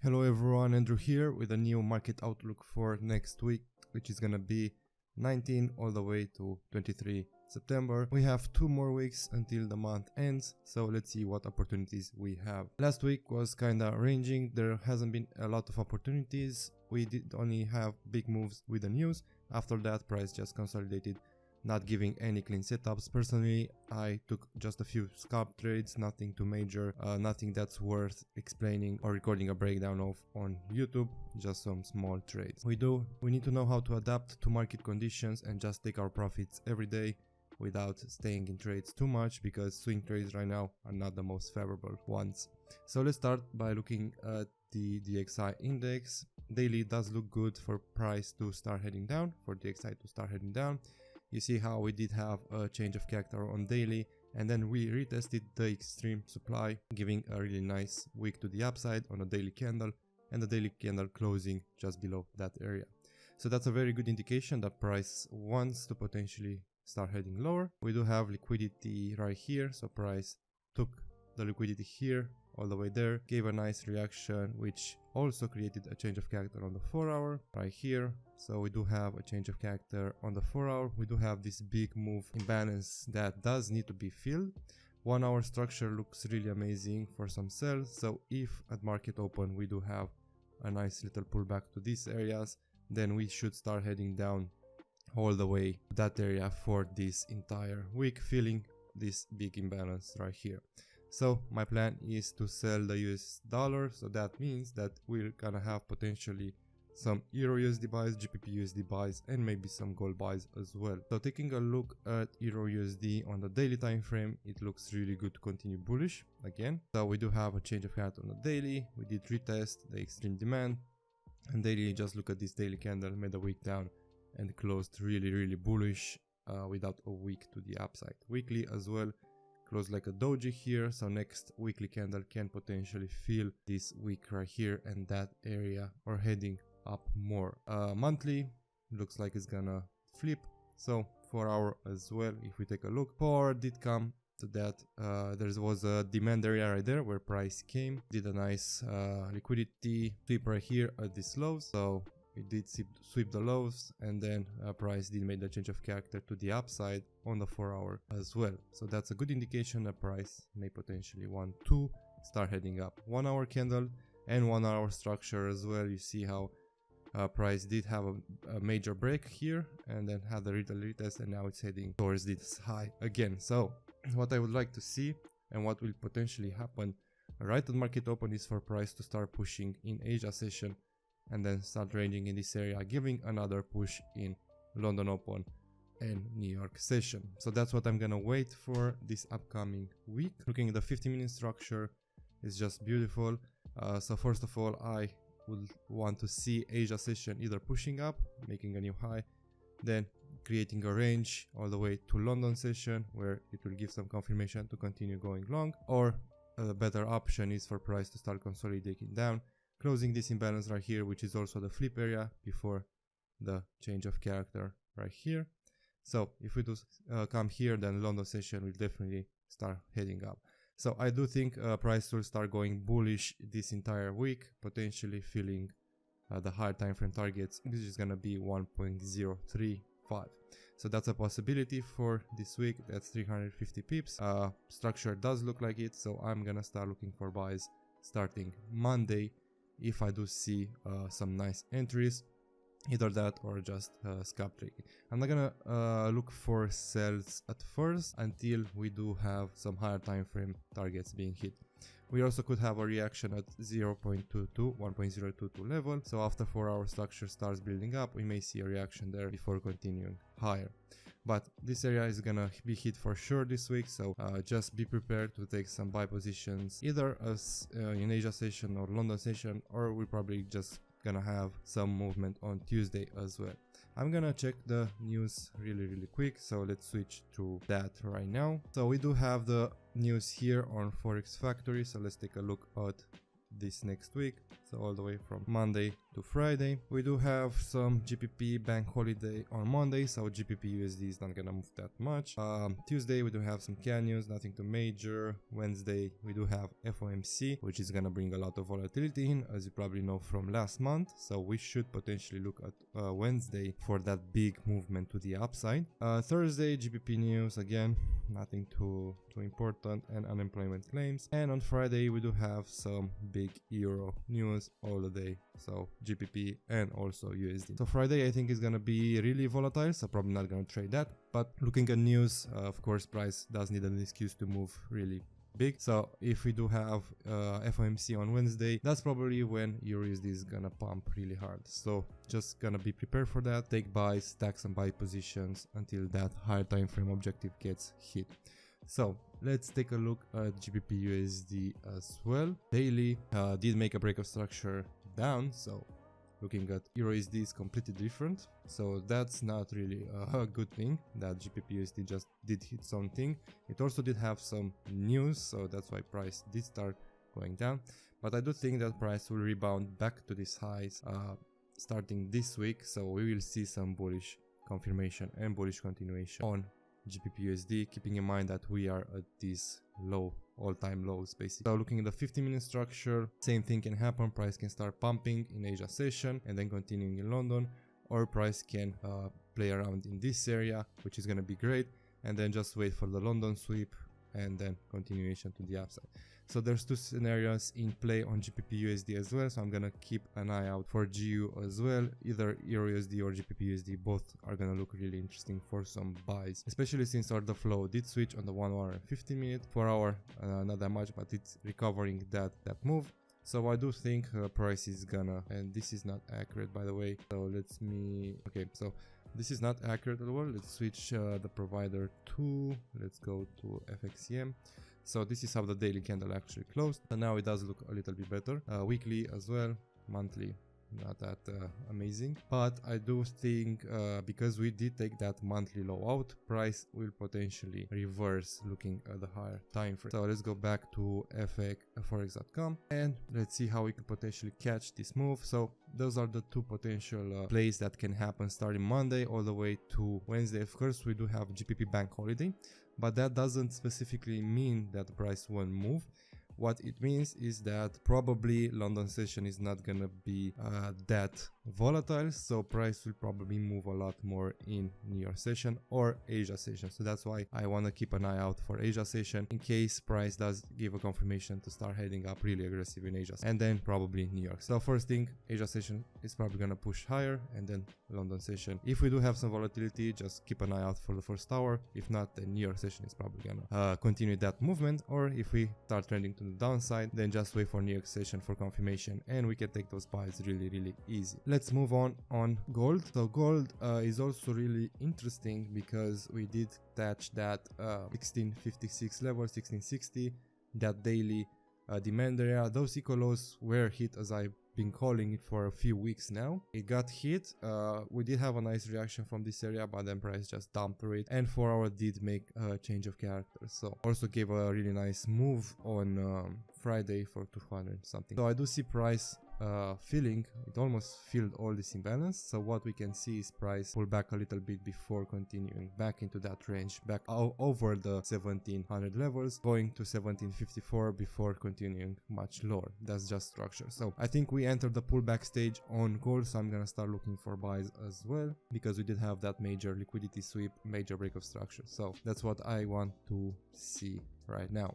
Hello everyone, Andrew here with a new market outlook for next week, which is gonna be 19 all the way to 23 September. We have 2 more weeks until the month ends, so let's see what opportunities we have. Last week was kinda ranging, there hasn't been a lot of opportunities. We did only have big moves with the news. After that, price just consolidated, not giving any clean setups. Personally, I took just a few scalp trades, nothing too major, nothing that's worth explaining or recording a breakdown of on YouTube, just some small trades. We need to know how to adapt to market conditions and just take our profits every day without staying in trades too much, because swing trades right now are not the most favorable ones. So let's start by looking at the DXY index. Daily does look good for price to start heading down, for DXY to start heading down. You see how we did have a change of character on daily, and then we retested the extreme supply, giving a really nice wick to the upside on a daily candle, and the daily candle closing just below that area. So that's a very good indication that price wants to potentially start heading lower. We do have liquidity right here, so price took the liquidity here all the way there, gave a nice reaction, which also created a change of character on the 4-hour right here. So we do have a change of character on the 4-hour. We do have this big move imbalance that does need to be filled. 1-hour structure looks really amazing for some sells, so if at market open we do have a nice little pullback to these areas, then we should start heading down all the way to that area for this entire week, filling this big imbalance right here. So my plan is to sell the US dollar, so that means that we're gonna have potentially some Euro USD buys, GBP USD buys, and maybe some gold buys as well. So taking a look at Euro USD on the daily time frame, it looks really good to continue bullish again. So we do have a change of heart on the daily. We did retest the extreme demand, and daily, just look at this daily candle, made a wick down and closed really bullish without a wick to the upside. Weekly as well, close like a doji here, so next weekly candle can potentially fill this wick right here and that area, or heading up more. Monthly looks like it's gonna flip, so 4-hour as well. If we take a look, 4 did come to that. There was a demand area right there where price came, did a nice liquidity sweep right here at this low, so it did sweep the lows, and then price did make the change of character to the upside on the 4-hour as well. So that's a good indication that price may potentially want to start heading up. 1-hour candle and 1-hour structure as well. You see how price did have a major break here and then had a little retest, and now it's heading towards this high again. So what I would like to see and what will potentially happen right at market open is for price to start pushing in Asia session and then start ranging in this area, giving another push in London Open and New York session. So that's what I'm gonna wait for this upcoming week. Looking at the 50-minute structure, it's just beautiful. So first of all, I would want to see Asia session either pushing up, making a new high, then creating a range all the way to London session, where it will give some confirmation to continue going long, or a better option is for price to start consolidating down, closing this imbalance right here, which is also the flip area before the change of character right here. So if we do come here, then London session will definitely start heading up. So I do think price will start going bullish this entire week, potentially filling the higher time frame targets, which is gonna be 1.035. So that's a possibility for this week. That's 350 pips. Structure does look like it, so I'm gonna start looking for buys starting Monday if I do see some nice entries, either that or just scalp trading. I'm not gonna look for sells at first until we do have some higher time frame targets being hit. We also could have a reaction at 0.22, 1.022 level, so after 4-hour structure starts building up, we may see a reaction there before continuing higher. But this area is gonna be hit for sure this week, so just be prepared to take some buy positions, either as in Asia session or London session, or we're probably just gonna have some movement on Tuesday as well. I'm gonna check the news really quick, so let's switch to that right now. So we do have the news here on Forex Factory, so let's take a look at this next week. so all the way from Monday to Friday. We do have some GBP bank holiday on Monday, so GBP USD is not gonna move that much. Tuesday we do have some CAN news, nothing too major. Wednesday we do have FOMC, which is gonna bring a lot of volatility in, as you probably know from last month, so we should potentially look at Wednesday for that big movement to the upside. Thursday GBP news, again nothing too important, and unemployment claims. And on Friday we do have some big euro news all the day, so GBP and also USD. So Friday I think is gonna be really volatile, so probably not gonna trade that, but looking at news, of course price does need an excuse to move really big. So if we do have FOMC on Wednesday, that's probably when EURUSD is gonna pump really hard, so just gonna be prepared for that. Take buys, stack some buy positions until that higher time frame objective gets hit. So let's take a look at GBP USD as well. Daily did make a break of structure down, so looking at EURUSD is completely different, so that's not really a good thing that GBP USD just did hit something. It also did have some news, so that's why price did start going down, but I do think that price will rebound back to these highs starting this week, so we will see some bullish confirmation and bullish continuation on GBP USD, keeping in mind that we are at these low all-time lows basically. So looking at the 15-minute structure, same thing can happen. Price can start pumping in Asia session and then continuing in London, or price can play around in this area, which is going to be great, and then just wait for the London sweep and then continuation to the upside. So there's two scenarios in play on GBP USD as well, so I'm gonna keep an eye out for GU as well. Either EURUSD or GBP USD, both are gonna look really interesting for some buys, especially since order flow did switch on the 1 hour and 15 minute. 4 hour not that much, but it's recovering that move. So I do think price is gonna, and this is not accurate by the way, so okay, so this is not accurate at all. Let's switch the provider to, let's go to FXCM. So this is how the daily candle actually closed, and now it does look a little bit better. Weekly as well, monthly not that amazing, but I do think because we did take that monthly low out, price will potentially reverse looking at the higher time frame. So let's go back to forex.com and let's see how we could potentially catch this move. So those are the two potential plays that can happen starting Monday all the way to Wednesday. Of course we do have GBP bank holiday, but that doesn't specifically mean that the price won't move. What it means is that probably London session is not gonna be that volatile, so price will probably move a lot more in New York session or Asia session. So that's why I want to keep an eye out for Asia session in case price does give a confirmation to start heading up really aggressive in Asia, and then probably New York. So first thing, Asia session is probably gonna push higher, and then London session. If we do have some volatility, just keep an eye out for the first hour. If not, then New York session is probably gonna continue that movement, or if we start trending to the downside, then just wait for New York session for confirmation and we can take those buys really easy. Let's move on gold. So gold is also really interesting because we did touch that 1656 level, 1660, that daily demand area. Those eco lows were hit, as I've been calling it for a few weeks now. It got hit. We did have a nice reaction from this area, but then price just dumped it, and 4 hour did make a change of character, so also gave a really nice move on Friday for 200 something. So I do see price filling, it almost filled all this imbalance. So what we can see is price pull back a little bit before continuing back into that range, back over the 1700 levels, going to 1754 before continuing much lower. That's just structure. So I think we entered the pullback stage on gold, so I'm gonna start looking for buys as well, because we did have that major liquidity sweep, major break of structure. So that's what I want to see right now.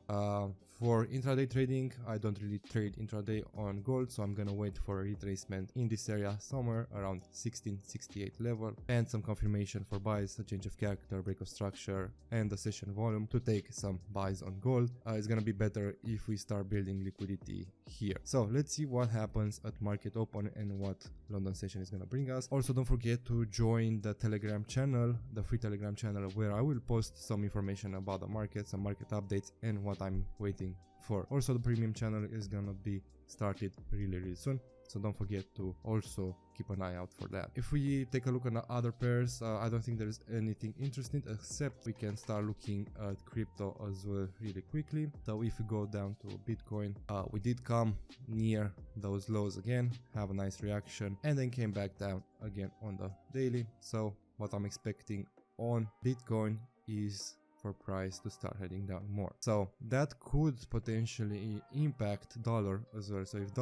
For intraday trading, I don't really trade intraday on gold, so I'm gonna wait for a retracement in this area somewhere around 1668 level and some confirmation for buys, a change of character, break of structure, and the session volume to take some buys on gold. It's gonna be better if we start building liquidity here. So let's see what happens at market open and what London session is gonna bring us. Also, don't forget to join the Telegram channel, the free Telegram channel, where I will post some information about the market, some market updates, and what I'm waiting for. Also, the premium channel is gonna be started really soon. so don't forget to also keep an eye out for that. If we take a look at other pairs, I don't think there's anything interesting, except we can start looking at crypto as well really quickly. So if we go down to Bitcoin, we did come near those lows again, have a nice reaction, and then came back down again on the daily. So what I'm expecting on Bitcoin is for price to start heading down more. So that could potentially impact dollar as well. So if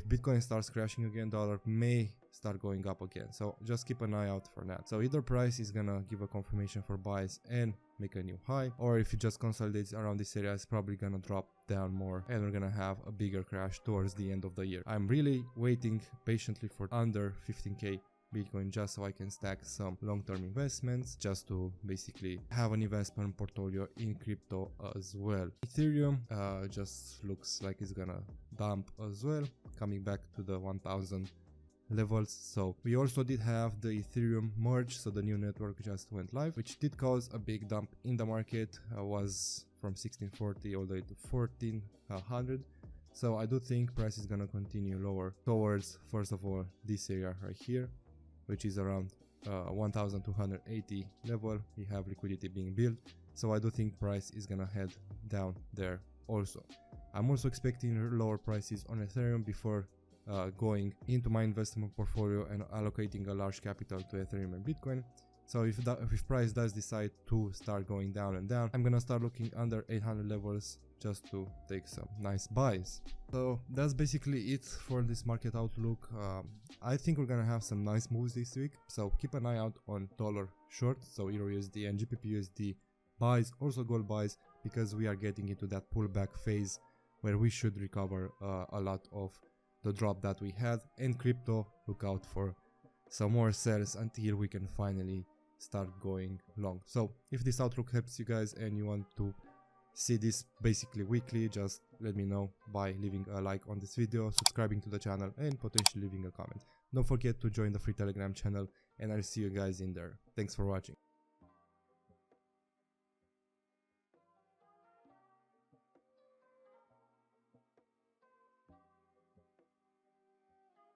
Bitcoin starts crashing again, dollar may start going up again. So just keep an eye out for that. So either price is gonna give a confirmation for buys and make a new high, or if it just consolidates around this area, it's probably gonna drop down more and we're gonna have a bigger crash towards the end of the year. I'm really waiting patiently for under 15k Bitcoin just so I can stack some long-term investments, just to basically have an investment portfolio in crypto as well. Ethereum just looks like it's gonna dump as well, coming back to the 1000 levels. So we also did have the Ethereum merge, so the new network just went live, which did cause a big dump in the market, was from 1640 all the way to 1400. So I do think price is gonna continue lower towards, first of all, this area right here, which is around 1280 level. We have liquidity being built, so I do think price is gonna head down there also. I'm also expecting lower prices on Ethereum before going into my investment portfolio and allocating a large capital to Ethereum and Bitcoin. So if price does decide to start going down and down, I'm gonna start looking under 800 levels just to take some nice buys. So that's basically it for this market outlook. I think we're gonna have some nice moves this week, so keep an eye out on dollar short, so Euro USD and GBP USD buys, also gold buys, because we are getting into that pullback phase where we should recover a lot of the drop that we had. And crypto, look out for some more sells until we can finally start going long. So if this outlook helps you guys and you want to see this basically weekly, just let me know by leaving a like on this video, subscribing to the channel, and potentially leaving a comment. Don't forget to join the free Telegram channel, and I'll see you guys in there. Thanks for watching.